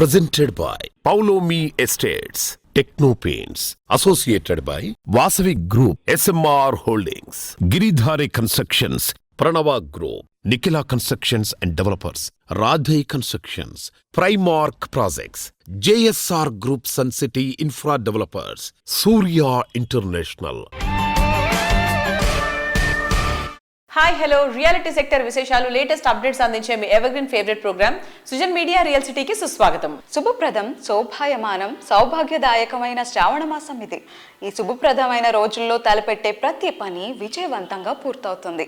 Presented by Paulomi Estates, Techno Paints, associated by Vasavi Group, SMR Holdings, Giridhari Constructions, Pranava Group, Nikhila Constructions and Developers, Radhe Constructions, Primark Projects, JSR Group Sun City Infra Developers, Surya International. Hi hello reality sector విశేషాలు latest updates అందించే మీ evergreen favourite programme Sujan media real సిటీకి సుస్వాగతం. శుభప్రదం, శోభాయమానం, సౌభాగ్యదాయకమైన శ్రావణ మాసం ఇది. ఈ శుభప్రదమైన రోజుల్లో తలపెట్టే ప్రతి పని విజయవంతంగా పూర్తవుతుంది.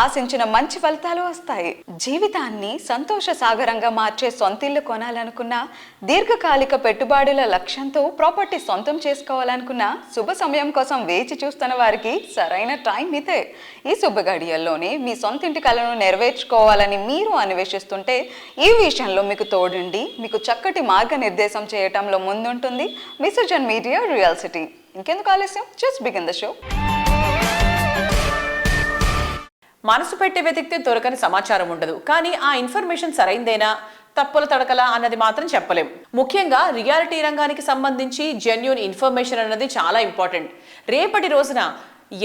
ఆశించిన మంచి ఫలితాలు వస్తాయి. జీవితాన్ని సంతోష సాగరంగా మార్చే సొంతిల్లు కొనాలనుకున్నా, దీర్ఘకాలిక పెట్టుబడుల లక్ష్యంతో ప్రాపర్టీ సొంతం చేసుకోవాలనుకున్న, శుభ సమయం కోసం వేచి చూస్తున్న వారికి సరైన టైం ఇదే. ఈ శుభ గడియల్లోనే మీ సొంతింటి కలను నెరవేర్చుకోవాలని మీరు అన్వేషిస్తుంటే, ఈ విషయంలో మీకు తోడుండి మీకు చక్కటి మార్గనిర్దేశం చేయటంలో ముందుంటుంది మీ సుజన్ మీడియా రియల్ సిటీ. ఇంకెందుకు ఆలస్యం, జస్ట్ బిగిన్ ద షో. మనసు పెట్టి వెతికితే దొరకని సమాచారం ఉండదు, కానీ ఆ ఇన్ఫర్మేషన్ సరైందేనా తప్పుల తడకలా అన్నది మాత్రం చెప్పలేం. ముఖ్యంగా రియాలిటీ రంగానికి సంబంధించి జెన్యూన్ ఇన్ఫర్మేషన్ అన్నది చాలా ఇంపార్టెంట్. రేపటి రోజున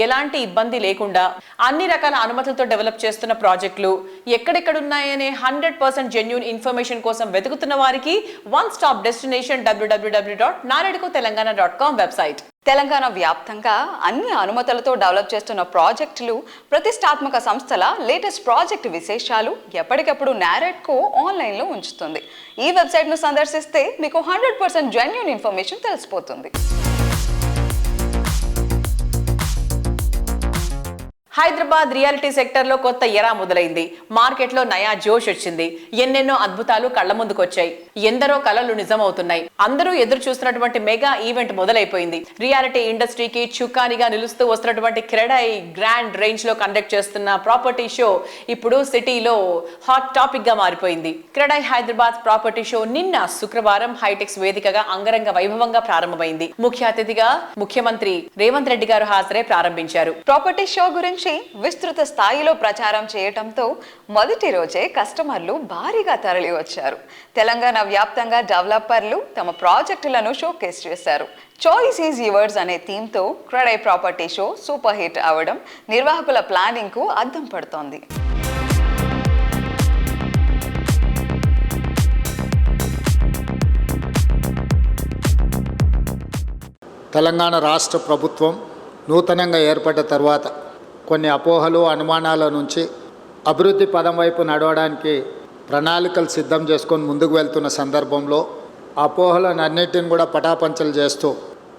ఎలాంటి ఇబ్బంది లేకుండా అన్ని రకాల అనుమతులతో డెవలప్ చేస్తున్న ప్రాజెక్టులు ఎక్కడెక్కడున్నాయనే 100% జెన్యూన్ ఇన్ఫర్మేషన్ కోసం వెతుకుతున్న వారికి one stop destination www.naredikotelangana.com website. Telangana వ్యాప్తంగా అన్ని అనుమతులతో డెవలప్ చేస్తున్న ప్రాజెక్టులు, ప్రతిష్టాత్మక సంస్థల లేటెస్ట్ ప్రాజెక్టు విశేషాలు ఎప్పటికప్పుడు నారెడ్కో ఆన్లైన్లో ఉంచుతుంది. ఈ వెబ్సైట్ను సందర్శిస్తే మీకు 100% జెన్యూన్ ఇన్ఫర్మేషన్ తెలిసిపోతుంది. హైదరాబాద్ రియాలిటీ సెక్టర్లో కొత్త ఎరా మొదలైంది. మార్కెట్లో నయా జోష్ వచ్చింది. ఎన్నెన్నో అద్భుతాలు కళ్ల ముందుకొచ్చాయి. ఎందరో కలలు నిజమవుతున్నాయి. అందరూ ఎదురు చూస్తున్నటువంటి మెగా ఈవెంట్ మొదలైపోయింది. రియాలిటీ ఇండస్ట్రీకి చుక్కానిగా నిలుస్తూ వస్తున్నటువంటి క్రెడై గ్రాండ్ రేంజ్ లో కండక్ట్ చేస్తున్న ప్రాపర్టీ షో ఇప్పుడు సిటీలో హాట్ టాపిక్ గా మారిపోయింది. క్రెడై హైదరాబాద్ ప్రాపర్టీ షో నిన్న శుక్రవారం హైటెక్స్ వేదికగా అంగరంగ వైభవంగా ప్రారంభమైంది. ముఖ్య అతిథిగా ముఖ్యమంత్రి రేవంత్ రెడ్డి గారు హాజరై ప్రారంభించారు. ప్రాపర్టీ షో గురించి విస్తృత స్థాయిలో ప్రచారం చేయటంతో మొదటి రోజే కస్టమర్లు భారీగా తరలి వచ్చారు. తెలంగాణ వ్యాప్తంగా డెవలపర్లు తమ ప్రాజెక్టులను షోకేస్ చేశారు. చాయిస్ ఈజ్ యువర్స్ అనే థీమ్తో CREDAI property show super hit అవడం నిర్వాహకుల ప్లానింగ్ కు అద్దం పడుతోంది. తెలంగాణ రాష్ట్ర ప్రభుత్వం నూతనంగా ఏర్పడ్డ తర్వాత కొన్ని అపోహలు, అనుమానాల నుంచి అభివృద్ధి పదం వైపు నడవడానికి ప్రణాళికలు సిద్ధం చేసుకొని ముందుకు వెళ్తున్న సందర్భంలో అపోహలను అన్నిటిని కూడా పటాపంచలు చేస్తూ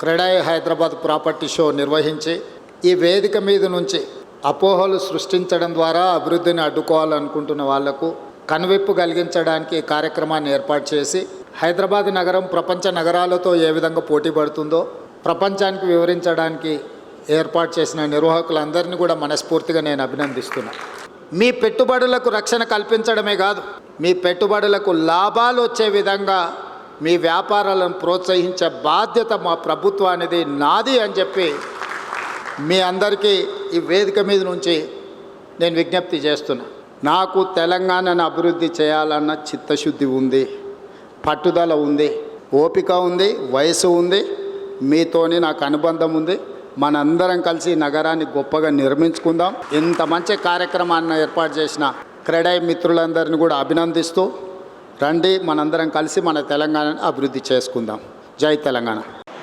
క్రెడై హైదరాబాద్ ప్రాపర్టీ షో నిర్వహించి ఈ వేదిక మీద నుంచి అపోహలు సృష్టించడం ద్వారా అభివృద్ధిని అడ్డుకోవాలనుకుంటున్న వాళ్లకు కనువిప్పు కలిగించడానికి కార్యక్రమాన్ని ఏర్పాటు చేసి హైదరాబాద్ నగరం ప్రపంచ నగరాలతో ఏ విధంగా పోటీ పడుతుందో ప్రపంచానికి వివరించడానికి ఏర్పాటు చేసిన నిర్వాహకులందరినీ కూడా మనస్ఫూర్తిగా నేను అభినందిస్తున్నాను. మీ పెట్టుబడులకు రక్షణ కల్పించడమే కాదు, మీ పెట్టుబడులకు లాభాలు వచ్చే విధంగా మీ వ్యాపారాలను ప్రోత్సహించే బాధ్యత మా ప్రభుత్వానికి నాది అని చెప్పి మీ అందరికీ ఈ వేదిక మీద నుంచి నేను విజ్ఞప్తి చేస్తున్నా. నాకు తెలంగాణను అభివృద్ధి చేయాలన్న చిత్తశుద్ధి ఉంది, పట్టుదల ఉంది, ఓపిక ఉంది, వయసు ఉంది, మీతోని నాకు అనుబంధం ఉంది. మనందరం కలిసి నగరాన్ని గొప్పగా నిర్మించుకుందాం. ఇంత మంచి కార్యక్రమాన్ని ఏర్పాటు చేసిన క్రెడై మిత్రులందరినీ కూడా అభినందిస్తూ రండి, మనందరం కలిసి మన తెలంగాణను అభివృద్ధి చేసుకుందాం. జై Telangana.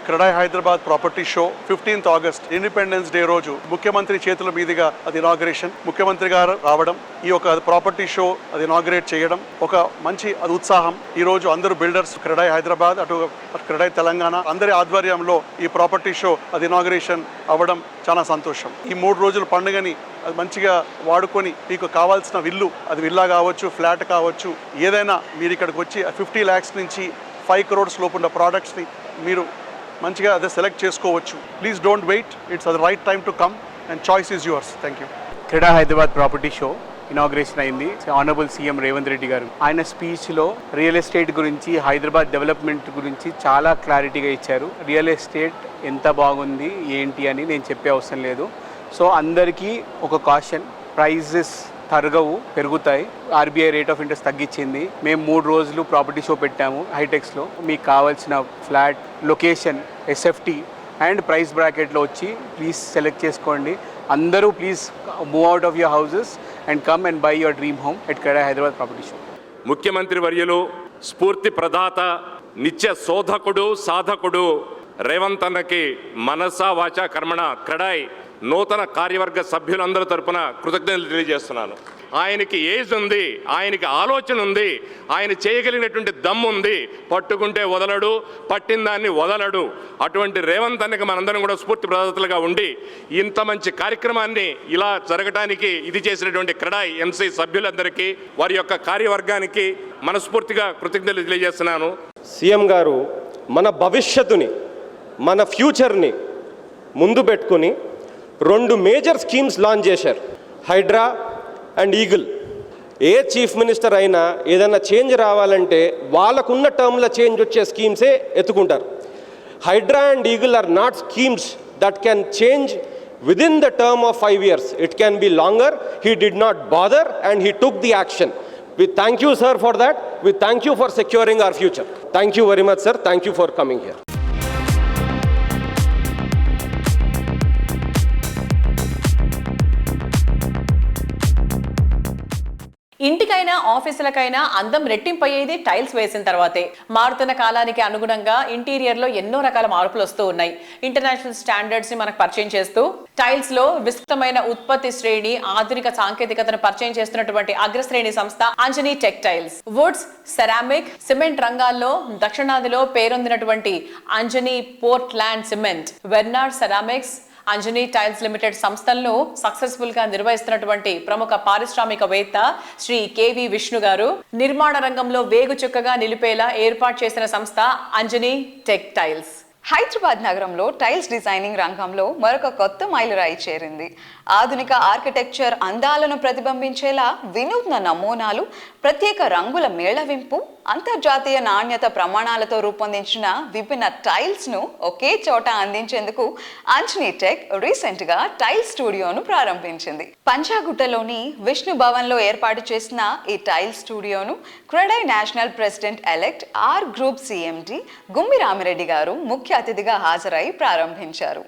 CREDAI Hyderabad property show 15th August independence day రోజు ముఖ్యమంత్రి చేతుల మీదుగా అది ఇనాగరేషన్, ముఖ్యమంత్రి గారు రావడం, ఈ యొక్క ప్రాపర్టీ షో అది ఇనాగరేట్ చేయడం ఒక మంచి అది ఉత్సాహం. ఈ రోజు అందరూ బిల్డర్స్ క్రెడై హైదరాబాద్ అటు క్రెడై తెలంగాణ అందరి ఆధ్వర్యంలో ఈ ప్రాపర్టీ షో అది ఇనాగరేషన్ అవ్వడం చాలా సంతోషం. ఈ 3 రోజుల పండుగని అది మంచిగా వాడుకొని మీకు కావాల్సిన విల్లు, అది విల్లా కావచ్చు, ఫ్లాట్ కావచ్చు, ఏదైనా మీరు ఇక్కడికి వచ్చి 50 lakhs నుంచి 5 crores లోపు ఉన్న ప్రోడక్ట్స్ని మీరు మంచిగా అదే సెలెక్ట్ చేసుకోవచ్చు. Please don't wait, it's the right time to come and choice is yours. Thank you. CREDAI Hyderabad property show inauguration అయింది. ఆనరబుల్ సీఎం రేవంత్ రెడ్డి గారు ఆయన స్పీచ్లో రియల్ ఎస్టేట్ గురించి, హైదరాబాద్ డెవలప్మెంట్ గురించి చాలా క్లారిటీగా ఇచ్చారు. రియల్ ఎస్టేట్ ఎంత బాగుంది ఏంటి అని నేను చెప్పే అవసరం లేదు. సో అందరికీ ఒక కాషన్, ప్రైజెస్ తరగవు, పెరుగుతాయి. ఆర్బీఐ రేట్ ఆఫ్ ఇంట్రెస్ట్ తగ్గించింది. మేము 3 రోజులు ప్రాపర్టీ షో పెట్టాము హైటెక్స్లో. మీకు కావాల్సిన flat, location, SFT and price బ్రాకెట్లో వచ్చి ప్లీజ్ సెలెక్ట్ చేసుకోండి. అందరూ please move out of your houses and come and by your dream home at CREDAI Hyderabad property show. ముఖ్యమంత్రి వర్యులు, స్ఫూర్తి ప్రదాత, నిత్య శోధకుడు, సాధకుడు రేవంత్ అన్నకి మనసా వాచా కర్మణ క్రెడాయ్ నూతన కార్యవర్గ సభ్యులందరి తరపున కృతజ్ఞతలు తెలియజేస్తున్నాను. ఆయనకి ఏజ్ ఉంది, ఆయనకి ఆలోచన ఉంది, ఆయన చేయగలిగినటువంటి దమ్ము ఉంది. పట్టుకుంటే వదలడు, పట్టిన దాన్ని వదలడు. అటువంటి రేవంత్ అన్నకి మనందరం కూడా స్ఫూర్తి ప్రదాతలుగా ఉండి ఇంత మంచి కార్యక్రమాన్ని ఇలా జరగడానికి ఇది చేసినటువంటి క్రెడాయ్ ఎంసీ సభ్యులందరికీ, వారి యొక్క కార్యవర్గానికి మనస్ఫూర్తిగా కృతజ్ఞతలు తెలియజేస్తున్నాను. సీఎం గారు మన భవిష్యత్తుని, మన ఫ్యూచర్ని ముందు పెట్టుకుని 2 మేజర్ స్కీమ్స్ లాంచ్ చేశారు, హైడ్రా అండ్ ఈగిల్. ఏ చీఫ్ మినిస్టర్ అయినా ఏదైనా చేంజ్ రావాలంటే వాళ్ళకున్న టర్మ్ల చేంజ్ వచ్చే స్కీమ్సే ఎత్తుకుంటారు. HYDRAA and EAGLE are not schemes that can change within the term of 5 years. It can be longer. He did not bother and he took the action. We thank you, sir, for that. We thank you for securing our future. Thank you very much, sir. Thank you for coming here. ఇంటికైనా ఆఫీసులకైనా అందం రెట్టింపయ్యేది tiles వేసిన తర్వాతే. మారుతున్న కాలానికి అనుగుణంగా interior లో ఎన్నో రకాల మార్పులు వస్తూ ఉన్నాయి. ఇంటర్నేషనల్ స్టాండర్డ్స్ ని మనకు పరిచయం చేస్తూ టైల్స్ లో విస్తృతమైన ఉత్పత్తి శ్రేణి, ఆధునిక సాంకేతికతను పరిచయం చేస్తున్నటువంటి అగ్రశ్రేణి సంస్థ Anjani tech tiles. Woods, ceramic, cement రంగాల్లో దక్షిణాదిలో పేరొందినటువంటి అంజనీ పోర్ట్లాండ్ సిమెంట్, వెర్నాడ్ సెరామిక్స్, అంజనీ టైల్స్ లిమిటెడ్ సంస్థలను సక్సెస్ఫుల్ గా నిర్వహిస్తున్నటువంటి ప్రముఖ పారిశ్రామికవేత్త శ్రీ కేవి విష్ణు గారు నిర్మాణ రంగంలో వేగు చుక్కగా నిలిపేలా ఏర్పాటు చేసిన సంస్థ అంజనీ టెక్టైల్స్. హైదరాబాద్ నగరంలో టైల్స్ డిజైనింగ్ రంగంలో మరొక కొత్త మైలురాయి చేరింది. ఆధునిక ఆర్కిటెక్చర్ అందాలను ప్రతిబింబించేలా వినూత్న నమూనాలు, ప్రత్యేక రంగుల మేళవింపు, అంతర్జాతీయ నాణ్యత ప్రమాణాలతో రూపొందించిన విభిన్న టైల్స్ ను ఒకే చోట అందించేందుకు అంజనీ టెక్ రీసెంట్ గా టైల్ స్టూడియోను ప్రారంభించింది. పంజాగుట్టలోని విష్ణు భవన్ లో ఏర్పాటు చేసిన ఈ టైల్ స్టూడియోను CREDAI national president elect R group CMD Gummi Ramireddy garu ముఖ్య అతిథిగా హాజరై ప్రారంభించారు.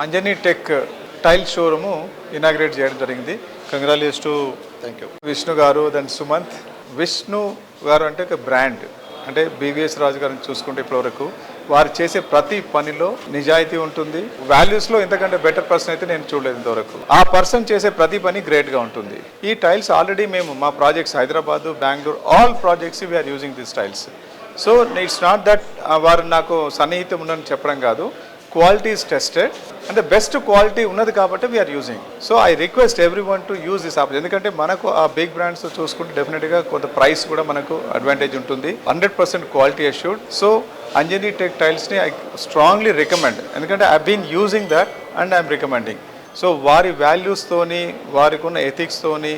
Anjani tech tile showroom inaugurate చేయడం జరిగింది. కంగ్రాచులేషన్స్ టు విష్ణు గారు, దెన్ సుమంత్. విష్ణు గారు అంటే ఒక బ్రాండ్, అంటే బీవీఎస్ రాజు గారిని చూసుకుంటే ఇప్పటివరకు వారు చేసే ప్రతి పనిలో నిజాయితీ ఉంటుంది. వాల్యూస్లో ఇంతకంటే బెటర్ పర్సన్ అయితే నేను చూడలేదు ఇంతవరకు. ఆ పర్సన్ చేసే ప్రతి పని గ్రేట్గా ఉంటుంది. ఈ టైల్స్ ఆల్రెడీ మేము మా projects Hyderabad, Bengaluru, all projects we're using this tiles. So it's not that వారు నాకు సన్నిహితం ఉందని చెప్పడం కాదు. Quality is tested and the best quality ఉన్నది కాబట్టి we're using. So I request every one to use this opportunity. ఎందుకంటే మనకు ఆ బిగ్ బ్రాండ్స్ చూసుకుంటే డెఫినెట్గా కొంత ప్రైస్ కూడా మనకు అడ్వాంటేజ్ ఉంటుంది. 100% quality assured. So Anjani tech టైల్స్ని ఐ స్ట్రాంగ్లీ రికమెండ్. ఎందుకంటే I been using that and I'm recommending. So వారి వాల్యూస్తోని, వారికి ఉన్న ఎథిక్స్తోని,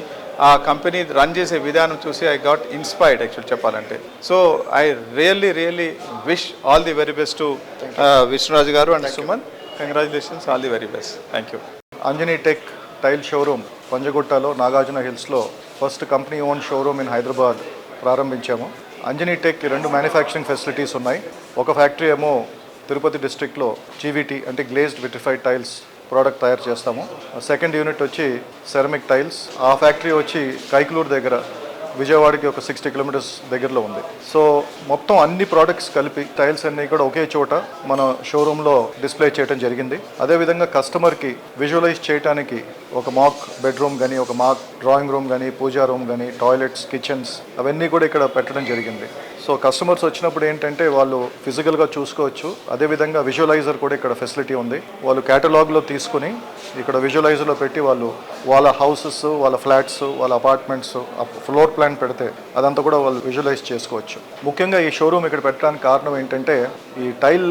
ఆ కంపెనీ రన్ చేసే విధానం చూసి ఐ గాట్ ఇన్స్పైర్డ్ యాక్చువల్ చెప్పాలంటే. So I really wish all the very best to Vishnuraju garu and Suman. Congratulations, all the very best. Thank you. Anjani tech tile showroom పంజగుట్టలో నాగార్జున హిల్స్లో first company own showroom in Hyderabad ప్రారంభించాము. Anjani tech 2 manufacturing facilities ఉన్నాయి. ఒక factory ఏమో తిరుపతి డిస్ట్రిక్ట్లో GVT అంటే glazed vitrified tiles product తయారు చేస్తాము. సెకండ్ యూనిట్ వచ్చి సెరమిక్ టైల్స్. ఆ ఫ్యాక్టరీ వచ్చి కైకలూరు దగ్గర, విజయవాడకి ఒక 60 కిలోమీటర్స్ దగ్గరలో ఉంది. సో మొత్తం అన్ని ప్రోడక్ట్స్ కలిపి టైల్స్ అన్నీ కూడా ఒకే చోట మన షోరూంలో డిస్ప్లే చేయడం జరిగింది. అదేవిధంగా కస్టమర్కి విజువలైజ్ చేయడానికి ఒక మాక్ బెడ్రూమ్ కానీ, ఒక మాక్ డ్రాయింగ్ రూమ్ కానీ, పూజా రూమ్ కానీ, టాయిలెట్స్, కిచెన్స్ అవన్నీ కూడా ఇక్కడ పెట్టడం జరిగింది. సో కస్టమర్స్ వచ్చినప్పుడు ఏంటంటే వాళ్ళు ఫిజికల్గా చూసుకోవచ్చు. అదేవిధంగా విజువలైజర్ కూడా ఇక్కడ ఫెసిలిటీ ఉంది. వాళ్ళు కేటలాగ్లో తీసుకుని ఇక్కడ విజువలైజర్లో పెట్టి వాళ్ళు వాళ్ళ హౌసెస్, వాళ్ళ ఫ్లాట్స్, వాళ్ళ అపార్ట్మెంట్స్ ఫ్లోర్ ప్లాన్ పెడితే అదంతా కూడా వాళ్ళు విజువలైజ్ చేసుకోవచ్చు. ముఖ్యంగా ఈ షోరూమ్ ఇక్కడ పెట్టడానికి కారణం ఏంటంటే ఈ టైల్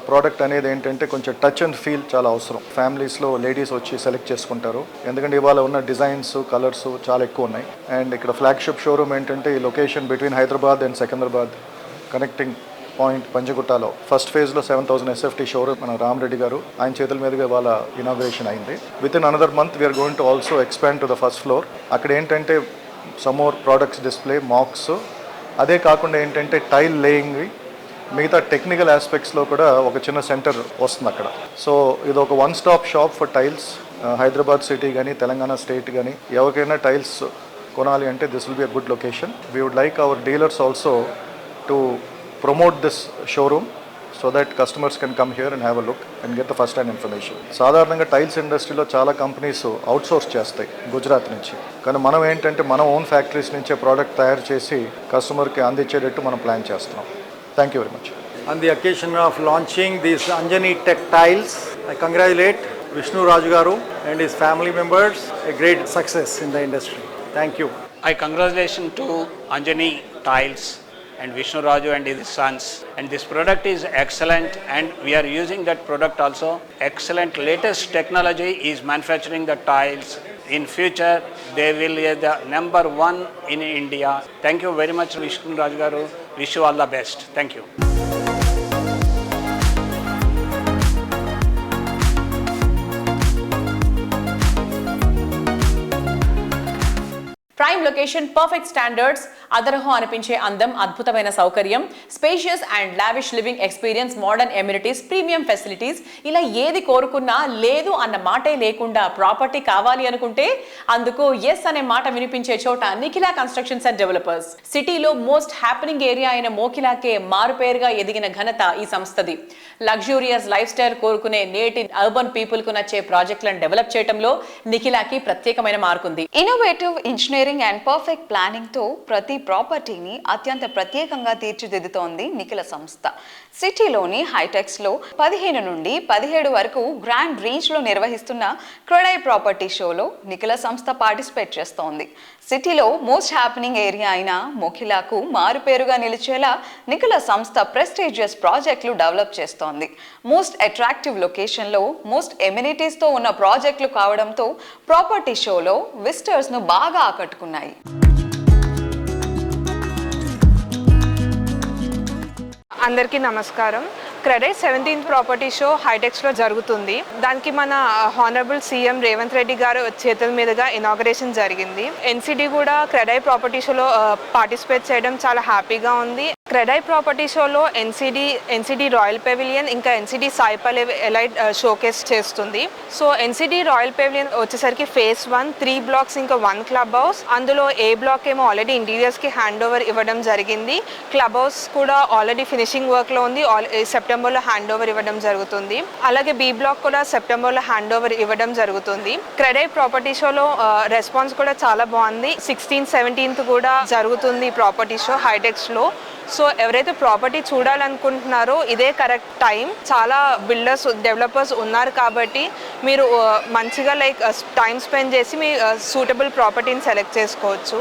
ప్రోడక్ట్ అనేది ఏంటంటే కొంచెం టచ్ అండ్ ఫీల్ చాలా అవసరం. ఫ్యామిలీస్లో లేడీస్ వచ్చి సెలెక్ట్ చేసుకుంటారు. ఎందుకంటే ఇవాళ ఉన్న డిజైన్స్, కలర్స్ చాలా ఎక్కువ ఉన్నాయి. అండ్ ఇక్కడ ఫ్లాగ్షిప్ షోరూమ్ ఏంటంటే ఈ location between Hyderabad and Secunderabad connecting point పంజగుట్టలో ఫస్ట్ ఫేజ్లో 7,000 SFT షోరూమ్ మన రామరెడ్డి గారు ఆయన చేతుల మీదుగా ఇవాళ ఇనాగ్రేషన్ అయింది. With in another month we're going to also expand to the first floor. అక్కడ ఏంటంటే సమ్ మోర్ ప్రోడక్ట్స్ డిస్ప్లే, మాక్స్, అదే కాకుండా ఏంటంటే టైల్ లేయింగ్, మిగతా టెక్నికల్ ఆస్పెక్ట్స్లో కూడా ఒక చిన్న సెంటర్ వస్తుంది అక్కడ. సో ఇది ఒక one stop shop for tiles. Hyderabad city కానీ తెలంగాణ స్టేట్ కానీ ఎవరికైనా టైల్స్ కొనాలి అంటే this will be a good location. We would like our dealers also to promote this showroom so that customers can come here and have a look and get the first hand information. సాధారణంగా tiles ఇండస్ట్రీలో చాలా companies outsource చేస్తాయి గుజరాత్ నుంచి, కానీ మనం ఏంటంటే మన own factories నుంచే ప్రోడక్ట్ తయారు చేసి కస్టమర్కి అందించేటట్టు మనం ప్లాన్ చేస్తున్నాం. Thank you very much. On the occasion of launching these Anjani Tech Tiles, I congratulate Vishnu Raju Garu and his family members. A great success in the industry. Thank you. I congratulations to Anjani Tiles and Vishnu Raju and his sons. And this product is excellent, and we are using that product also. Excellent latest technology is manufacturing the tiles. In future, they will be the number one in India. Thank you very much, Vishnu Raju Garu. Wish you all the best. Thank you. Prime location, perfect standards, అదరహం అనిపించే అందం, అద్భుతమైన సౌకర్యం, spacious and lavish living experience, modern amenities, premium facilities, ఇలా ఏది కోరుకున్నా లేదు అన్న మాటే లేకుండా ప్రాపర్టీ కావాలి అనుకుంటే అందుకు ఎస్ అనే మాట వినిపించే చోట నిఖిలా కన్స్ట్రక్షన్స్ అండ్ డెవలపర్స్. సిటీలో మోస్ట్ హ్యాపెనింగ్ ఏరియా అయిన మోకిలాకే మారుపేరుగా ఎదిగిన ఘనత ఈ సంస్థది. లగ్జూరియస్ లైఫ్ స్టైల్ కోరుకునే నేటి అర్బన్ పీపుల్ కు నచ్చే ప్రాజెక్టులను డెవలప్ చేయడంలో నిఖిలాకి ప్రత్యేకమైన మార్కుంది. Innovative engineering and perfect planning తో ప్రతి ప్రాపర్టీని అత్యంత ప్రత్యేకంగా తీర్చిదిద్దుతోంది నిఖిల సంస్థ. సిటీలోని హైటెక్స్ లో 15 నుండి 17 వరకు గ్రాండ్ రేంజ్ లో నిర్వహిస్తున్న క్రెడై ప్రాపర్టీ షోలో నిఖిల సంస్థ పార్టిసిపేట్ చేస్తోంది. సిటీలో మోస్ట్ హ్యాపెనింగ్ ఏరియా అయిన మోకిలాకు మారుపేరుగా నిలిచేలా నిఖిల సంస్థ ప్రెస్టీజియస్ ప్రాజెక్టులు డెవలప్ చేస్తోంది. మోస్ట్ అట్రాక్టివ్ లొకేషన్లో మోస్ట్ ఎమ్యూనిటీస్తో ఉన్న ప్రాజెక్టులు కావడంతో ప్రాపర్టీ షోలో విజిటర్స్ను బాగా ఆకట్టుకున్నాయి. అందరికీ నమస్కారం. క్రెడై 17th ప్రాపర్టీ షో హైటెక్స్లో జరుగుతుంది. దానికి మన హానరబుల్ సీఎం రేవంత్ రెడ్డి గారు చేతుల మీదుగా ఇనాగరేషన్ జరిగింది. ఎన్సిడి కూడా క్రెడై ప్రాపర్టీ షోలో పార్టిసిపేట్ చేయడం చాలా హ్యాపీగా ఉంది. క్రెడై ప్రాపర్టీ షోలో ఎన్సిడి రాయల్ పెవిలియన్ ఇంకా ఎన్సిడి సాయిపల్ ఎలైట్ షోకేస్ చేస్తుంది. సో ఎన్సిడి రాయల్ పెవిలియన్ వచ్చేసరికి ఫేజ్ 1 3 బ్లాక్స్ ఇంకా 1 క్లబ్ హౌస్. అందులో ఏ బ్లాక్ ఏమో ఆల్రెడీ ఇంటీరియర్స్కి హ్యాండ్ ఓవర్ ఇవ్వడం జరిగింది. క్లబ్ హౌస్ కూడా ఆల్రెడీ ఫినిషింగ్ వర్క్లో ఉంది. సెప్టెంబర్లో హ్యాండ్ ఓవర్ ఇవ్వడం జరుగుతుంది. అలాగే బి బ్లాక్ కూడా సెప్టెంబర్లో హ్యాండ్ ఓవర్ ఇవ్వడం జరుగుతుంది. క్రెడై ప్రాపర్టీ షోలో రెస్పాన్స్ కూడా చాలా బాగుంది. 16th 17th కూడా జరుగుతుంది ప్రాపర్టీ షో హైటెక్స్లో. సో ఎవరైతే ప్రాపర్టీ చూడాలనుకుంటున్నారో ఇదే కరెక్ట్ టైం. చాలా బిల్డర్స్ డెవలపర్స్ ఉన్నారు కాబట్టి మీరు మంచిగా టైం స్పెండ్ చేసి మీ సూటబుల్ ప్రాపర్టీని సెలెక్ట్ చేసుకోవచ్చు.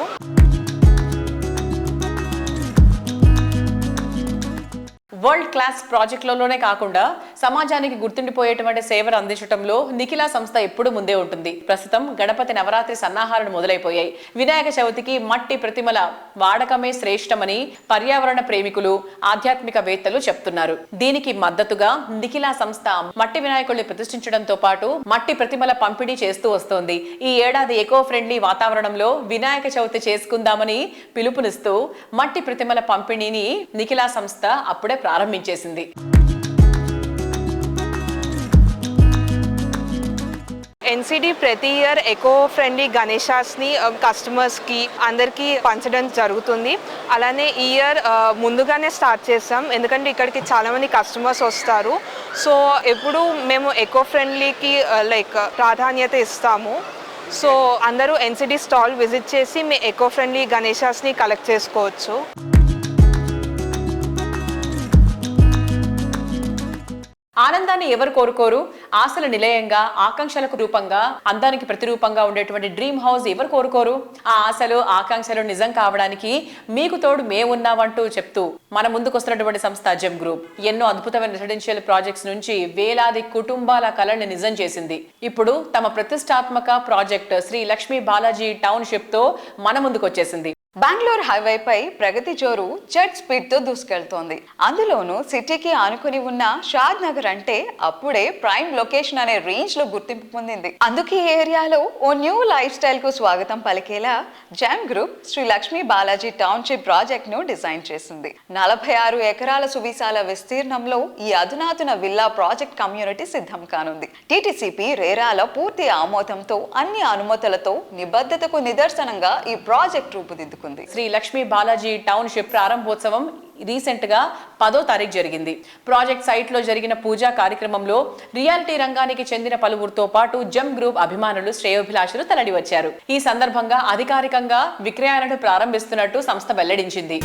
వరల్డ్ క్లాస్ ప్రాజెక్టులలోనే కాకుండా సమాజానికి గుర్తుండిపోయేటువంటి సేవలు అందించడంలో నిఖిలా సంస్థ ఎప్పుడూ ముందే ఉంటుంది. ప్రస్తుతం గణపతి నవరాత్రి సన్నాహాలను మొదలైపోయాయి. వినాయక చవితికి మట్టి ప్రతిమల వాడకమే శ్రేష్టమని పర్యావరణ ప్రేమికులు, ఆధ్యాత్మికవేత్తలు చెప్తున్నారు. దీనికి మద్దతుగా నిఖిలా సంస్థ మట్టి వినాయకుల్ని ప్రతిష్ఠించడంతో పాటు మట్టి ప్రతిమల పంపిణీ చేస్తూ వస్తోంది. ఈ ఏడాది ఎకో ఫ్రెండ్లీ వాతావరణంలో వినాయక చవితి చేసుకుందామని పిలుపునిస్తూ మట్టి ప్రతిమల పంపిణీని నిఖిలా సంస్థ అప్పుడే ప్రారంభించేసింది. ఎన్సిడి ప్రతి ఇయర్ ఎకో ఫ్రెండ్లీ గణేశాస్ని కస్టమర్స్కి అందరికీ పంచడం జరుగుతుంది. అలానే ఈ ఇయర్ ముందుగానే స్టార్ట్ చేస్తాం, ఎందుకంటే ఇక్కడికి చాలామంది కస్టమర్స్ వస్తారు. సో ఎప్పుడు మేము ఎకో ఫ్రెండ్లీకి ప్రాధాన్యత ఇస్తాము. సో అందరూ ఎన్సిడి స్టాల్ విజిట్ చేసి మీ ఎకో ఫ్రెండ్లీ గణేశాస్ని కలెక్ట్ చేసుకోవచ్చు. ఆనందాన్ని ఎవరు కోరుకోరు? ఆశల నిలయంగా, ఆకాంక్షలకు రూపంగా, అందానికి ప్రతిరూపంగా ఉండేటువంటి డ్రీమ్ హౌస్ ఎవరు కోరుకోరు? ఆ ఆశలు, ఆకాంక్షలు నిజం కావడానికి మీకు తోడు మేమున్నామంటూ చెప్తూ మన ముందుకు వస్తున్నటువంటి సంస్థ జెమ్ గ్రూప్ ఎన్నో అద్భుతమైన రెసిడెన్షియల్ ప్రాజెక్ట్స్ నుంచి వేలాది కుటుంబాల కళని నిజం చేసింది. ఇప్పుడు తమ ప్రతిష్టాత్మక ప్రాజెక్ట్ శ్రీ లక్ష్మీ బాలాజీ టౌన్షిప్ తో మన ముందుకు వచ్చేసింది. బెంగళూరు హైవేపై ప్రగతి జోరు జెట్ స్పీడ్ తో దూసుకెళ్తోంది. అందులోనూ సిటీకి ఆనుకుని ఉన్న షాద్ నగర్ అంటే అప్పుడే ప్రైమ్ లొకేషన్ అనే రేంజ్ లో గుర్తింపు పొందింది. అందుకే ఈ ఏరియాలో ఓ న్యూ లైఫ్ స్టైల్ కు స్వాగతం పలికేలా Gem group Sri Lakshmi Balaji township project ను డిజైన్ చేసింది. 46 ఎకరాల సువిశాల విస్తీర్ణంలో ఈ అధునాతన విల్లా ప్రాజెక్ట్ కమ్యూనిటీ సిద్ధం కానుంది. టీటీసీపీ రేరాల పూర్తి ఆమోదంతో అన్ని అనుమతులతో నిబద్ధతకు నిదర్శనంగా ఈ ప్రాజెక్ట్ రూపుదిద్దుకుంది. శ్రీ లక్ష్మీ బాలాజీ టౌన్షిప్ ప్రారంభోత్సవం రీసెంట్ గా 10వ తారీఖు జరిగింది. ప్రాజెక్ట్ సైట్ లో జరిగిన పూజా కార్యక్రమంలో రియాలిటీ రంగానికి చెందిన పలువురితో పాటు జెమ్ గ్రూప్ అభిమానులు శ్రేయోభిలాషులు తరలి వచ్చారు. ఈ సందర్భంగా అధికారికంగా విక్రయాలను ప్రారంభిస్తున్నట్టు సంస్థ వెల్లడించింది.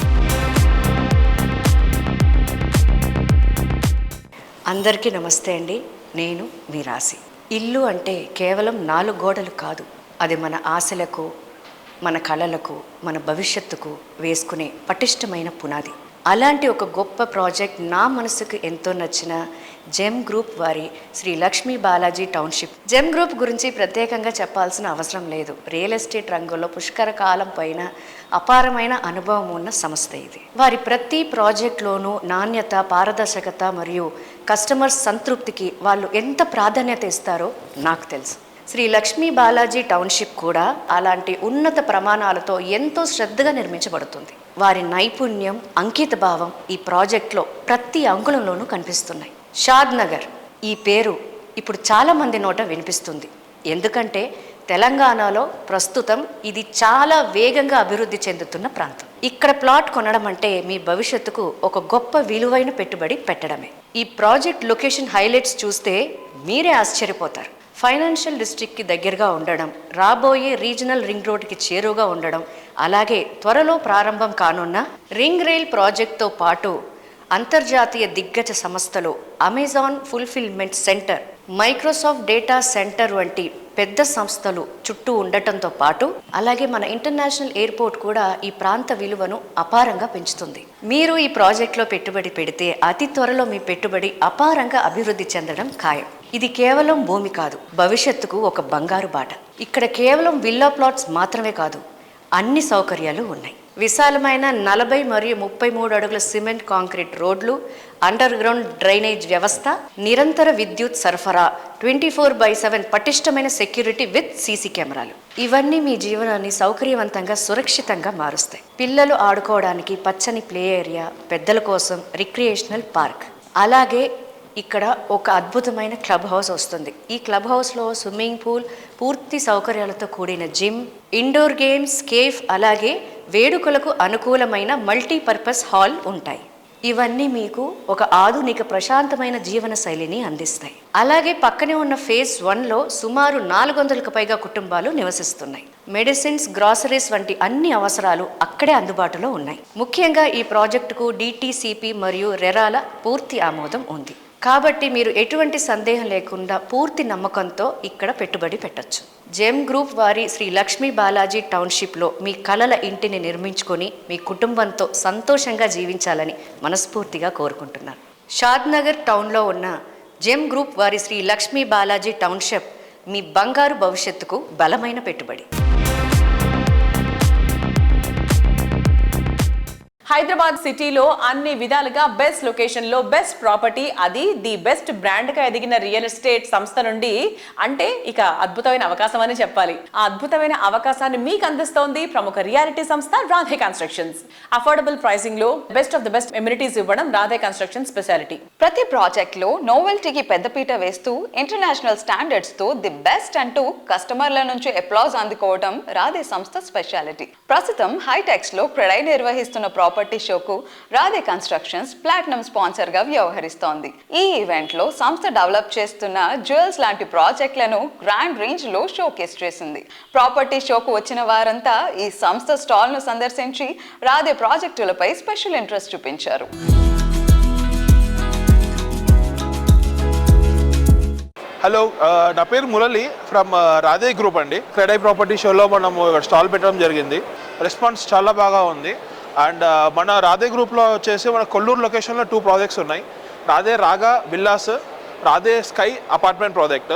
అందరికీ నమస్తే అండి. నేను మీ రాశి. ఇల్లు అంటే కేవలం 4 గోడలు కాదు, అది మన ఆశలకు, మన కళలకు, మన భవిష్యత్తుకు వేసుకునే పటిష్టమైన పునాది. అలాంటి ఒక గొప్ప ప్రాజెక్ట్ నా మనసుకు ఎంతో నచ్చిన జెమ్ గ్రూప్ వారి Shri Lakshmi Balaji township. Gem group గురించి ప్రత్యేకంగా చెప్పాల్సిన అవసరం లేదు. రియల్ ఎస్టేట్ రంగంలో పుష్కర కాలం పైన అపారమైన అనుభవం ఉన్న సంస్థ ఇది. వారి ప్రతి ప్రాజెక్ట్లోనూ నాణ్యత, పారదర్శకత మరియు కస్టమర్స్ సంతృప్తికి వాళ్ళు ఎంత ప్రాధాన్యత ఇస్తారో నాకు తెలుసు. శ్రీ లక్ష్మీ బాలాజీ టౌన్షిప్ కూడా అలాంటి ఉన్నత ప్రమాణాలతో ఎంతో శ్రద్ధగా నిర్మించబడుతుంది. వారి నైపుణ్యం, అంకిత భావం ఈ ప్రాజెక్ట్లో ప్రతి అంగుళంలోనూ కనిపిస్తున్నాయి. షాద్ నగర్ ఈ పేరు ఇప్పుడు చాలామంది నోట వినిపిస్తుంది. ఎందుకంటే తెలంగాణలో ప్రస్తుతం ఇది చాలా వేగంగా అభివృద్ధి చెందుతున్న ప్రాంతం. ఇక్కడ ప్లాట్ కొనడం అంటే మీ భవిష్యత్తుకు ఒక గొప్ప విలువైన పెట్టుబడి పెట్టడమే. ఈ ప్రాజెక్ట్ లొకేషన్ హైలైట్స్ చూస్తే మీరే ఆశ్చర్యపోతారు. ఫైనాన్షియల్ డిస్ట్రిక్ట్కి దగ్గరగా ఉండడం, రాబోయే రీజనల్ రింగ్ రోడ్కి చేరువగా ఉండడం, అలాగే త్వరలో ప్రారంభం కానున్న రింగ్ రైల్ ప్రాజెక్ట్తో పాటు అంతర్జాతీయ దిగ్గజ సంస్థలు Amazon fulfilment centre, Microsoft data centre వంటి పెద్ద సంస్థలు చుట్టూ ఉండటంతో పాటు అలాగే మన ఇంటర్నేషనల్ ఎయిర్పోర్ట్ కూడా ఈ ప్రాంత విలువను అపారంగా పెంచుతుంది. మీరు ఈ ప్రాజెక్ట్లో పెట్టుబడి పెడితే అతి త్వరలో మీ పెట్టుబడి అపారంగా అభివృద్ధి చెందడం ఖాయం. ఇది కేవలం భూమి కాదు, భవిష్యత్తుకు ఒక బంగారు బాట. ఇక్కడ కేవలం విల్లా ప్లాట్స్ మాత్రమే కాదు, అన్ని సౌకర్యాలు ఉన్నాయి. విశాలమైన 40 మరియు 33 అడుగుల సిమెంట్ కాంక్రీట్ రోడ్లు, అండర్ గ్రౌండ్ డ్రైనేజ్ వ్యవస్థ, నిరంతర విద్యుత్ సరఫరా, 24/7 పటిష్టమైన సెక్యూరిటీ విత్ సీసీ కెమెరాలు. ఇవన్నీ మీ జీవనాన్ని సౌకర్యవంతంగా, సురక్షితంగా మారుస్తాయి. పిల్లలు ఆడుకోవడానికి పచ్చని ప్లే ఏరియా, పెద్దల కోసం రిక్రియేషనల్ పార్క్, అలాగే ఇక్కడ ఒక అద్భుతమైన క్లబ్ హౌస్ వస్తుంది. ఈ క్లబ్ హౌస్లో స్విమ్మింగ్ పూల్, పూర్తి సౌకర్యాలతో కూడిన జిమ్, ఇండోర్ గేమ్స్, కేఫ్, అలాగే వేడుకలకు అనుకూలమైన మల్టీపర్పస్ హాల్ ఉంటాయి. ఇవన్నీ మీకు ఒక ఆధునిక ప్రశాంతమైన జీవన శైలిని అందిస్తాయి. అలాగే పక్కనే ఉన్న ఫేజ్ 1లో సుమారు 400కు పైగా కుటుంబాలు నివసిస్తున్నాయి. మెడిసిన్స్, గ్రాసరీస్ వంటి అన్ని అవసరాలు అక్కడే అందుబాటులో ఉన్నాయి. ముఖ్యంగా ఈ ప్రాజెక్టుకు DTCP మరియు రెరాల పూర్తి ఆమోదం ఉంది. కాబట్టి మీరు ఎటువంటి సందేహం లేకుండా పూర్తి నమ్మకంతో ఇక్కడ పెట్టుబడి పెట్టొచ్చు. జెమ్ గ్రూప్ వారి శ్రీ లక్ష్మీ బాలాజీ టౌన్షిప్లో మీ కలల ఇంటిని నిర్మించుకొని మీ కుటుంబంతో సంతోషంగా జీవించాలని మనస్ఫూర్తిగా కోరుకుంటున్నాను. షాద్ నగర్ టౌన్లో ఉన్న జెమ్ గ్రూప్ వారి శ్రీ లక్ష్మీ బాలాజీ టౌన్షిప్ మీ బంగారు భవిష్యత్తుకు బలమైన పెట్టుబడి. హైదరాబాద్ సిటీలో అన్ని విధాలుగా బెస్ట్ లొకేషన్ లో బెస్ట్ ప్రాపర్టీ, అది ది బెస్ట్ బ్రాండ్ గా ఎదిగిన రియల్ ఎస్టేట్ సంస్థ నుండి అంటే ఇక అద్భుతమైన అవకాశం అని చెప్పాలి. ఆ అద్భుతమైన అవకాశాన్ని మీకు అందిస్తోంది ప్రముఖ రియాలిటీ సంస్థ రాధే కన్స్ట్రక్షన్స్. అఫోర్డబుల్ ప్రైసింగ్ లో best of the best amenities ఇవ్వడం రాధే కన్స్ట్రక్షన్ స్పెషాలిటీ. ప్రతి ప్రాజెక్ట్ లో నోవెల్టీకి పెద్దపీట వేస్తూ ఇంటర్నేషనల్ స్టాండర్డ్స్ తో ది బెస్ట్ అంటూ కస్టమర్ల నుంచి అప్లాజ్ అందుకోవడం రాధే సంస్థ స్పెషాలిటీ. ప్రస్తుతం హైటెక్స్ లో క్రెడై నిర్వహిస్తున్న ప్రాపర్టీ షోకు రాధే కన్స్ట్రక్షన్స్ ప్లాటినం స్పాన్సర్ గా వ్యవహరిస్తోంది. ఈ ఈవెంట్ లో సంస్థ డెవలప్ చేస్తున్న జ్యువెల్స్ లాంటి ప్రాజెక్టులను గ్రాండ్ రేంజ్ లో షోకేస్ చేసింది. ప్రాపర్టీ షోకు వచ్చిన వారంతా ఈ సంస్థ స్టాల్ ను సందర్శించి రాధే ప్రాజెక్టులపై స్పెషల్ ఇంట్రెస్ట్ చూపించారు. హలో, నా పేరు మురళి ఫ్రమ్ రాధే గ్రూప్ అండి. క్రెడై ప్రాపర్టీ షోలో మనం స్టాల్ పెట్టడం జరిగింది. రెస్పాన్స్ చాలా బాగా ఉంది. అండ్ మన రాధే గ్రూప్లో వచ్చేసి మన కొల్లూరు లొకేషన్లో 2 ప్రాజెక్ట్స్ ఉన్నాయి. రాధే రాగా villas, Radhe sky apartment project.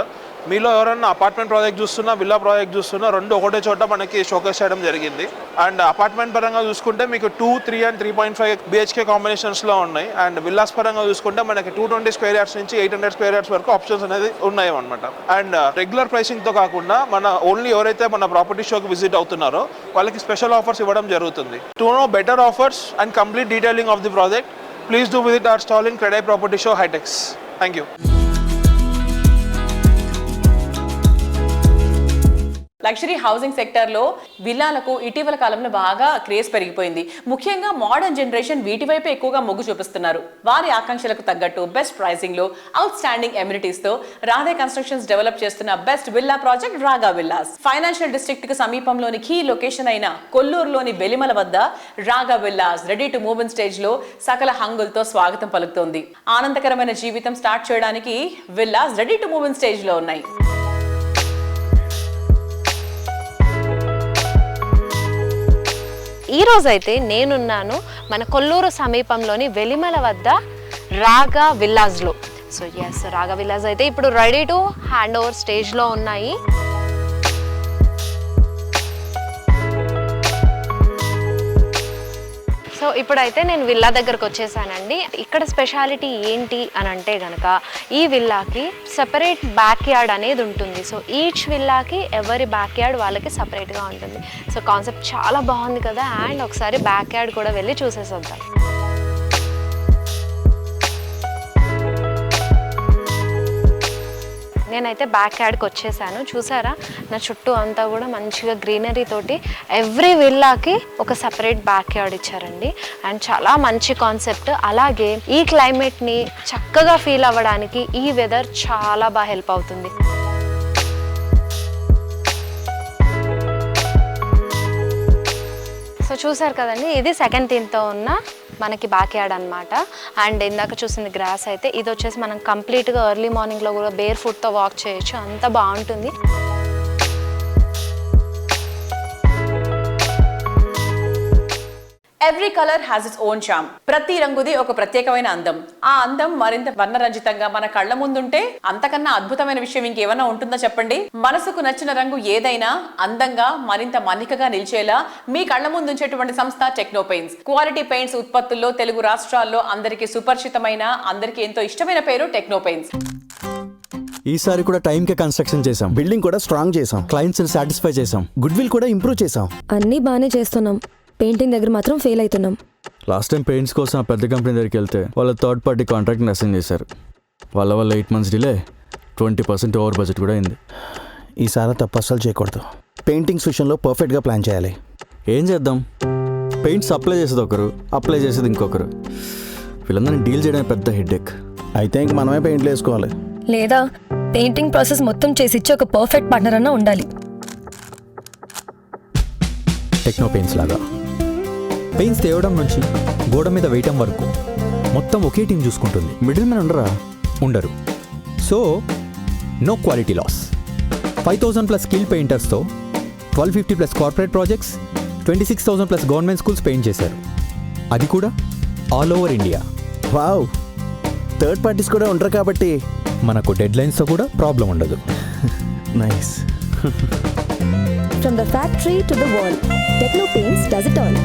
మీలో ఎవరైనా అపార్ట్మెంట్ ప్రాజెక్ట్ చూస్తున్నా విల్లా ప్రాజెక్ట్ చూస్తున్నా రెండు ఒకటే చోట మనకి షోకేస్ చేయడం జరిగింది. అండ్ అపార్ట్మెంట్ పరంగా చూసుకుంటే మీకు 2, 3 and 3.5 BHK కాంబినేషన్స్లో ఉన్నాయి. అండ్ విల్లాస్ పరంగా చూసుకుంటే మనకి 220 స్క్వేర్ యార్డ్స్ నుంచి 800 స్క్వేర్ యార్డ్స్ వరకు ఆప్షన్స్ అనేది ఉన్నాయి అనమాట. అండ్ రెగ్యులర్ ప్రైసింగ్తో కాకుండా మన ఓన్లీ ఎవరైతే మన ప్రాపర్టీ షోకి విజిట్ అవుతున్నారో వాళ్ళకి స్పెషల్ ఆఫర్స్ ఇవ్వడం జరుగుతుంది. To know better offers and complete detailing of the project, please do visit our stall in CREDAI property show HITEX. Thank you. Luxury housing సెక్టర్లో విల్లాలకు ఇటీవల కాలంలో బాగా క్రేజ్ పెరిగిపోయింది. ముఖ్యంగా మోడర్న్ జనరేషన్ వీటి వైపే ఎక్కువగా మొగ్గు చూపిస్తున్నారు. వారి ఆకాంక్షలకు తగ్గట్టు బెస్ట్ ప్రైసింగ్ లో అవుట్ స్టాండింగ్ ఎమ్యూనిటీస్ తో రాధే కన్స్ట్రక్షన్స్ డెవలప్ చేస్తున్న బెస్ట్ విల్లా ప్రాజెక్ట్ రాగా విల్లాస్. ఫైనాన్షియల్ డిస్ట్రిక్ట్ కు సమీపంలోని కీ లొకేషన్ అయిన కొల్లూరులోని వెలిమల వద్ద రాగా villas ready to move in stage లో సకల హంగులతో స్వాగతం పలుకుతోంది. ఆనందకరమైన జీవితం స్టార్ట్ చేయడానికి villas ready to move in stage లో ఉన్నాయి. ఈ రోజైతే నేనున్నాను మన కొల్లూరు సమీపంలోని వెలిమల వద్ద రాగా విల్లాస్లో. సో ఎస్, రాగా విల్లాస్ అయితే ఇప్పుడు రెడీ టు హ్యాండ్ ఓవర్ స్టేజ్లో ఉన్నాయి. సో ఇప్పుడైతే నేను విల్లా దగ్గరకు వచ్చేసానండి. ఇక్కడ స్పెషాలిటీ ఏంటి అని అంటే కనుక ఈ విల్లాకి సెపరేట్ బ్యాక్ యార్డ్ అనేది ఉంటుంది. సో ఈచ్ విల్లాకి ఎవరి బ్యాక్ యార్డ్ వాళ్ళకి సపరేట్గా ఉంటుంది. సో కాన్సెప్ట్ చాలా బాగుంది కదా. అండ్ ఒకసారి బ్యాక్ యార్డ్ కూడా వెళ్ళి చూసేసొద్దాం. నేనైతే బ్యాక్ యార్డ్కి వచ్చేసాను. చూసారా, నా చుట్టూ అంతా కూడా మంచిగా గ్రీనరీ తోటి ఎవ్రీ విల్లాకి ఒక సపరేట్ బ్యాక్ యార్డ్ ఇచ్చారండి. అండ్ చాలా మంచి కాన్సెప్ట్. అలాగే ఈ క్లైమేట్ని చక్కగా ఫీల్ అవ్వడానికి ఈ వెదర్ చాలా బాగా హెల్ప్ అవుతుంది. సో చూసారు కదండి, ఇది సెకండ్ థీమ్తో ఉన్న మనకి బ్యాక్ యార్డ్ అనమాట. అండ్ ఇందాక చూసింది గ్రాస్ అయితే ఇది వచ్చేసి మనం కంప్లీట్గా ఎర్లీ మార్నింగ్లో కూడా బేర్ ఫుట్తో వాక్ చేయొచ్చు. అంత బాగుంటుంది. Every colour has its own charm. ప్రతి రంగుది ఒక ప్రత్యేకమైన అందం. ఆ అందం మరింత వర్ణరంజితంగా మన కళ్ళ ముందుంటే అంతకన్నా అద్భుతమైన విషయం ఇంకేమైనా ఉంటుందా చెప్పండి. మనసుకు నచ్చిన రంగు ఏదైనా అందంగా మరింత మన్నికగా నిలిచేలా మీ కళ్ళ ముందు ఉంచేటువంటి సంస్థ టెక్నో పెయింట్స్. క్వాలిటీ పెయింట్స్ ఉత్పత్తుల్లో తెలుగు రాష్ట్రాల్లో అందరికీ సుపరిచితమైన, అందరికీ ఎంతో ఇష్టమైన పేరు టెక్నో పెయింట్స్. ఈసారి కూడా టైంకే కన్స్ట్రక్షన్ చేసాం, బిల్డింగ్ కూడా స్ట్రాంగ్ చేసాం, క్లయింట్స్ సాటిస్ఫై చేసాం, గుడ్ విల్ కూడా ఇంప్రూవ్ చేసాం. అన్నీ బాగానే చేస్తున్నాం, పెయింటింగ్ దగ్గర మాత్రం ఫెయిల్ అవుతున్నాం. లాస్ట్ టైం పెయింట్స్ కోసం ఆ పెద్ద కంపెనీ దగ్గరికి వెళ్తే వాళ్ళ థర్డ్ పార్టీ కాంట్రాక్ట్ని అసైన్ చేశారు. వాళ్ళ 8 months డిలే, 20% ఓవర్ బడ్జెట్ కూడా అయింది. ఈసారి తప్పు అస్సలు చేయకూడదు. పెయింటింగ్స్ విషయంలో పర్ఫెక్ట్గా ప్లాన్ చేయాలి. ఏం చేద్దాం, పెయింట్స్ అప్లై చేసేది ఒకరు, అప్లై చేసేది ఇంకొకరు. వీళ్ళందరినీ డీల్ చేయడం పెద్ద హెడ్ఏక్. అయితే ఇంక మనమే పెయింట్లు వేసుకోవాలి. లేదా పెయింటింగ్ ప్రాసెస్ మొత్తం చేసిచ్చి ఒక పర్ఫెక్ట్ పార్ట్నర్ అన్న ఉండాలి. టెక్నో పెయింట్స్ లాగా పెయింట్స్ తేవడం నుంచి గోడ మీద వేయటం వరకు మొత్తం ఒకే టీం చూసుకుంటుంది. మిడిల్ మ్యాన్ ఉండరు. So no quality loss. 5,000+ skill పెయింటర్స్తో 1,250+ corporate projects, 26,000+ government schools paint చేశారు. అది కూడా all over India. Wow, third parties కూడా ఉంటారు కాబట్టి మనకు డెడ్ లైన్స్తో కూడా ప్రాబ్లం ఉండదు. Nice. From the factory to the wall, Techno Paints does it all.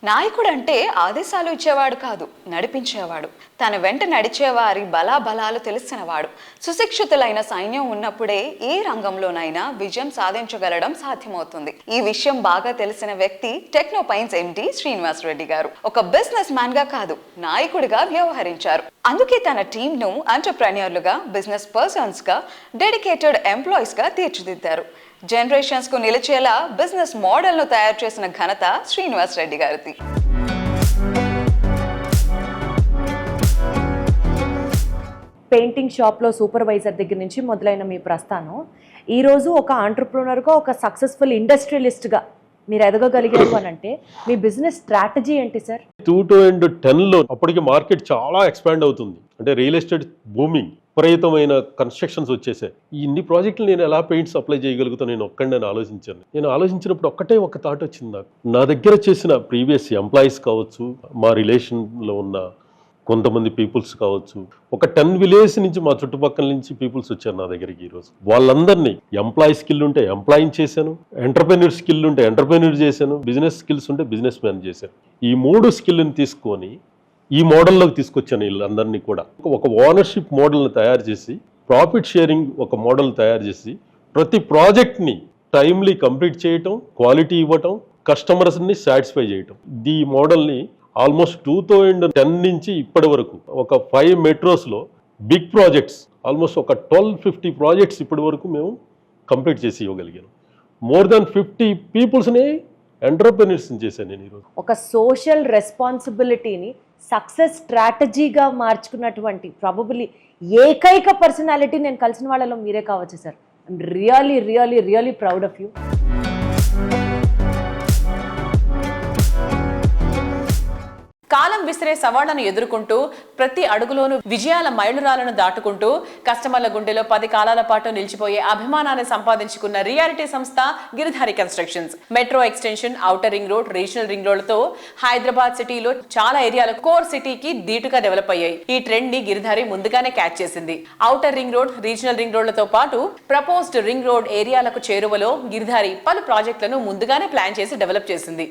నాయకుడు అంటే ఆదేశాలు ఇచ్చేవాడు కాదు, నడిపించేవాడు. తన వెంట నడిచేవారి బలాబలాలు తెలిసినవాడు. సుశిక్షితులైన సైన్యం ఉన్నప్పుడే ఏ రంగంలోనైనా విజయం సాధించగలడం సాధ్యమవుతుంది. ఈ విషయం బాగా తెలిసిన వ్యక్తి టెక్నో పెయింట్స్ ఎండి శ్రీనివాస్ రెడ్డి గారు. ఒక బిజినెస్ మ్యాన్ గా కాదు, నాయకుడిగా వ్యవహరించారు. అందుకే తన టీంను ఎంటర్‌ప్రెన్యూర్లుగా, బిజినెస్ పర్సన్స్ గా, డెడికేటెడ్ ఎంప్లాయీస్ గా తీర్చిదిద్దారు. జనరేషన్స్ కు నిలిచేలా బిజినెస్ మోడల్ ను తయారు చేసిన ఘనత శ్రీనివాస్ రెడ్డి గారిది. పెయింటింగ్ షాప్లో సూపర్వైజర్ దగ్గర నుంచి మొదలైన మీ ప్రస్థానం ఈరోజు ఒక ఆంటర్ప్రూనర్గా, ఒక సక్సెస్ఫుల్ ఇండస్ట్రియలిస్ట్గా మీరు ఎదగగలిగారు అని అంటే మీ బిజినెస్ స్ట్రాటజీ ఏంటి సార్? 2010లో అప్పటికి మార్కెట్ చాలా ఎక్స్పాండ్ అవుతుంది. అంటే రియల్ ఎస్టేట్ బూమింగ్, విపరీతమైన కన్స్ట్రక్షన్స్ వచ్చేసాయి. ఇన్ని ప్రాజెక్టులు నేను ఎలా పెయింట్స్ అప్లై చేయగలుగుతాను నేను ఒక్కడిని ఆలోచించాను. నేను ఆలోచించినప్పుడు ఒక థాట్ వచ్చింది నాకు. నా దగ్గర చేసిన ప్రీవియస్ ఎంప్లాయీస్ కావచ్చు, మా రిలేషన్లో ఉన్న కొంతమంది పీపుల్స్ కావచ్చు, ఒక 10 విలేజ్ నుంచి మా చుట్టుపక్కల నుంచి పీపుల్స్ వచ్చారు నా దగ్గరికి ఈరోజు. వాళ్ళందరినీ ఎంప్లాయీ స్కిల్ ఉంటే ఎంప్లాయింగ్ చేశాను, ఎంటర్ప్రెన్యూర్ స్కిల్ ఉంటే ఎంటర్ప్రెన్యూర్ చేశాను, బిజినెస్ స్కిల్స్ ఉంటే బిజినెస్ మ్యాన్ చేశాను. ఈ 3 స్కిల్ని తీసుకొని ఈ మోడల్లోకి తీసుకొచ్చాను వీళ్ళందరినీ కూడా. ఒక ఓనర్షిప్ మోడల్ని తయారు చేసి, ప్రాఫిట్ షేరింగ్ ఒక మోడల్ తయారు చేసి, ప్రతి ప్రాజెక్ట్ని టైమ్లీ కంప్లీట్ చేయటం, క్వాలిటీ ఇవ్వటం, కస్టమర్స్ని సాటిస్ఫై చేయటం. ఈ మోడల్ని ఆల్మోస్ట్ 2010 నుంచి ఇప్పటి వరకు ఒక 5 మెట్రోస్లో బిగ్ ప్రాజెక్ట్స్, ఆల్మోస్ట్ ఒక 1250 ప్రాజెక్ట్స్ ఇప్పటి వరకు మేము కంప్లీట్ చేసి ఇవ్వగలిగాను. మోర్ దాన్ 50 పీపుల్స్ని ఎంటర్ప్రెన్యూర్స్ చేశాను నేను ఈరోజు. ఒక సోషల్ రెస్పాన్సిబిలిటీని సక్సెస్ స్ట్రాటజీగా మార్చుకున్నటువంటి ప్రాబబుల్లీ ఏకైక పర్సనాలిటీ నేను కలిసిన వాళ్ళలో మీరే కావచ్చు sir. I'm really really really proud of you. కాలం విసిరే సవాళ్లను ఎదుర్కొంటూ ప్రతి అడుగులోనూ విజయాల మైలురాలను దాటుకుంటూ కస్టమర్ల గుండెలో 10 కాలాల పాటు నిలిచిపోయే అభిమానాన్ని సంపాదించుకున్న రియాలిటీ సంస్థ Giridhari constructions. Metro extension, outer ring road, regional ring రోడ్లతో హైదరాబాద్ సిటీలో చాలా ఏరియాలు కోర్ సిటీకి ధీటుగా డెవలప్ అయ్యాయి. ఈ ట్రెండ్ ని గిరిధారి ముందుగానే క్యాచ్ చేసింది. Outer ring road, regional ring రోడ్లతో పాటు ప్రపోజ్డ్ రింగ్ రోడ్ ఏరియాలకు చేరువలో గిరిధారి పలు ప్రాజెక్టులను ముందుగానే ప్లాన్ చేసి డెవలప్ చేసింది.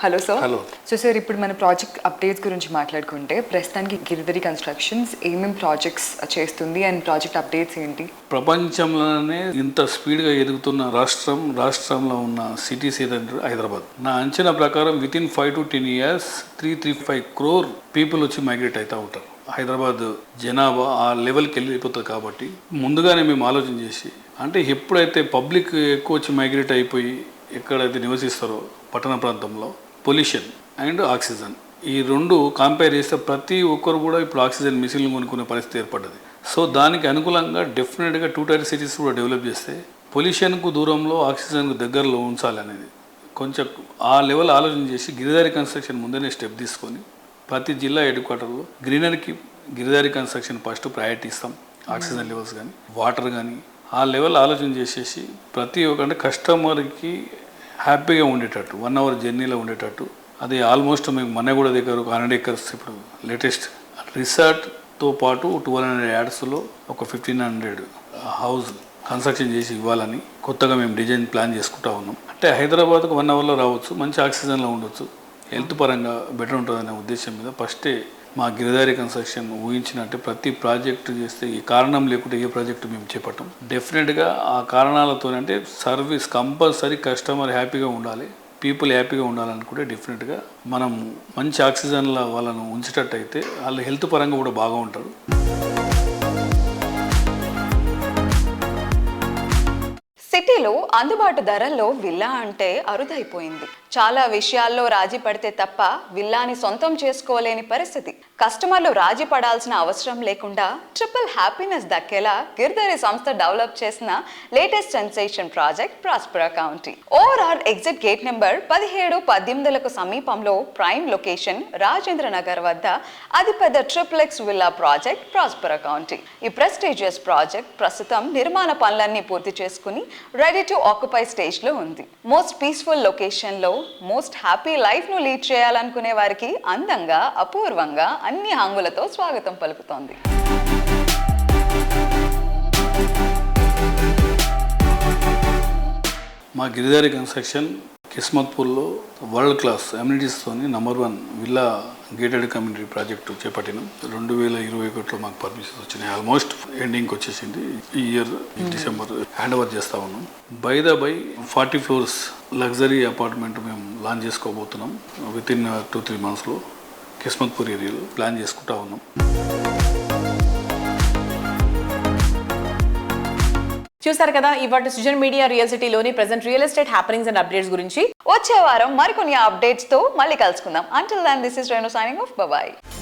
Hello sir. Hello. So sir, ఇప్పుడు మన ప్రాజెక్ట్ అప్డేట్స్ గురించి మాట్లాడుకుంటే ప్రస్తుతానికి గిరిధారి కన్స్ట్రక్షన్స్ ఏమేమి ప్రాజెక్ట్స్ చేస్తుంది అండ్ ప్రాజెక్ట్ అప్డేట్స్ ఏంటి? ప్రపంచంలోనే ఇంత స్పీడ్గా ఎదుగుతున్న రాష్ట్రంలో ఉన్న సిటీస్ ఏదంటే హైదరాబాద్. నా అంచనా ప్రకారం within 5 to 10 years 335 crore people వచ్చి మైగ్రేట్ అవుతూ ఉంటారు. హైదరాబాద్ జనాభా ఆ లెవెల్కి వెళ్ళిపోతుంది. కాబట్టి ముందుగానే మేము ఆలోచన చేసి, అంటే ఎప్పుడైతే పబ్లిక్ ఎక్కువ వచ్చి మైగ్రేట్ అయిపోయి ఎక్కడైతే నివసిస్తారో పట్టణ ప్రాంతంలో పొల్యూషన్ అండ్ ఆక్సిజన్, ఈ 2 కంపేర్ చేస్తే ప్రతి ఒక్కరు కూడా ఇప్పుడు ఆక్సిజన్ మిషన్లు కొనుక్కునే పరిస్థితి ఏర్పడ్డది. సో దానికి అనుకూలంగా డెఫినెట్గా 2 tier సిటీస్ కూడా డెవలప్ చేస్తే పొల్యూషన్కు దూరంలో ఆక్సిజన్కు దగ్గరలో ఉంచాలనేది కొంచెం ఆ లెవెల్ ఆలోచన చేసి గిరిధారి కన్స్ట్రక్షన్ ముందనే స్టెప్ తీసుకొని ప్రతి జిల్లా హెడ్ క్వార్టర్లో గ్రీనరీకి గిరిధారి కన్స్ట్రక్షన్ ఫస్ట్ ప్రయారిటీ ఇస్తాం. ఆక్సిజన్ లెవెల్స్ కానీ వాటర్ కానీ ఆ లెవెల్ ఆలోచన చేసేసి ప్రతి ఒక్క అంటే కస్టమర్కి హ్యాపీగా ఉండేటట్టు 1 hour జర్నీలో ఉండేటట్టు, అది ఆల్మోస్ట్ మేము మన్నగూడ దగ్గర ఒక 100 acres ఇప్పుడు లేటెస్ట్ రిసార్ట్తో పాటు 1200 యార్డ్స్లో ఒక 1500 హౌస్ కన్స్ట్రక్షన్ చేసి ఇవ్వాలని కొత్తగా మేము డిజైన్ ప్లాన్ చేసుకుంటా ఉన్నాం. అంటే హైదరాబాద్కు 1 hourలో రావచ్చు, మంచి ఆక్సిజన్లో ఉండొచ్చు, హెల్త్ పరంగా బెటర్ ఉంటుందనే ఉద్దేశం మీద ఫస్టే మా గిరిధారి కన్స్ట్రక్షన్ ఊహించినట్టే ప్రతి ప్రాజెక్టు చేస్తే ఈ కారణం లేకుంటే ఏ ప్రాజెక్టు మేము చేపట్టాం. డెఫినెట్గా ఆ కారణాలతో అంటే సర్వీస్ కంపల్సరీ కస్టమర్ హ్యాపీగా ఉండాలి, పీపుల్ హ్యాపీగా ఉండాలనుకుంటే డెఫినెట్గా మనం మంచి ఆక్సిజన్లో వాళ్ళను ఉంచేటట్టు అయితే వాళ్ళ హెల్త్ పరంగా కూడా బాగా ఉంటారు. సిటీలో అందుబాటు ధరల్లో విల్లా అంటే అరుదైపోయింది. చాలా విషయాల్లో రాజీ పడితే తప్ప విల్లాని సొంతం చేసుకోలేని పరిస్థితి. కస్టమర్లు రాజీ పడాల్సిన అవసరం లేకుండా ట్రిపుల్ హ్యాపీనెస్ దక్కేలా గిరిధారి సంస్థ డెవలప్ చేసిన latest sensation project Prospera county. ORR exit gate number 17-18లకు సమీపంలో ప్రైమ్ లొకేషన్ రాజేంద్ర నగర్ వద్ద అతిపెద్ద triplex villa project Prospera county. ఈ ప్రెస్టీజియస్ ప్రాజెక్ట్ ప్రస్తుతం నిర్మాణ పనులన్నీ పూర్తి చేసుకుని రెడీ టు ఆక్యుపై స్టేజ్ లో ఉంది. మోస్ట్ పీస్ఫుల్ లొకేషన్ లో మోస్ట్ హ్యాపీ లైఫ్ ను లీడ్ చేయాలనుకునే వారికి అందంగా అపూర్వంగా అన్ని హంగులతో స్వాగతం పలుకుతోంది. మా గిరిధారి కన్స్ట్రక్షన్ కిస్మత్పూర్లో వరల్డ్ క్లాస్ అమ్యూనిటీస్తోని #1 విల్లా గేటెడ్ కమ్యూనిటీ ప్రాజెక్టు చేపట్టినాం. 2021లో మాకు పర్మిషన్స్ వచ్చినాయి. ఆల్మోస్ట్ ఎండింగ్కి వచ్చేసింది. ఈ ఇయర్ డిసెంబర్ హ్యాండ్ ఓవర్ చేస్తూ ఉన్నాం. బై 40 floors లగ్జరీ అపార్ట్మెంట్ మేము లాంచ్ చేసుకోబోతున్నాం. వితిన్ 2-3 monthsలో కిస్మత్పూర్ ఏరియాలో ప్లాన్ చేసుకుంటా ఉన్నాం. చూసారు కదా ఇవాటి సృజన్ మీడియా రియల్ సిటీలోని present real estate happenings and updates గురించి. వచ్చే వారం మరికొన్ని అప్డేట్స్ తో మళ్ళీ కలుసుకుందాం. Until then, this is Renu signing off. Bye bye.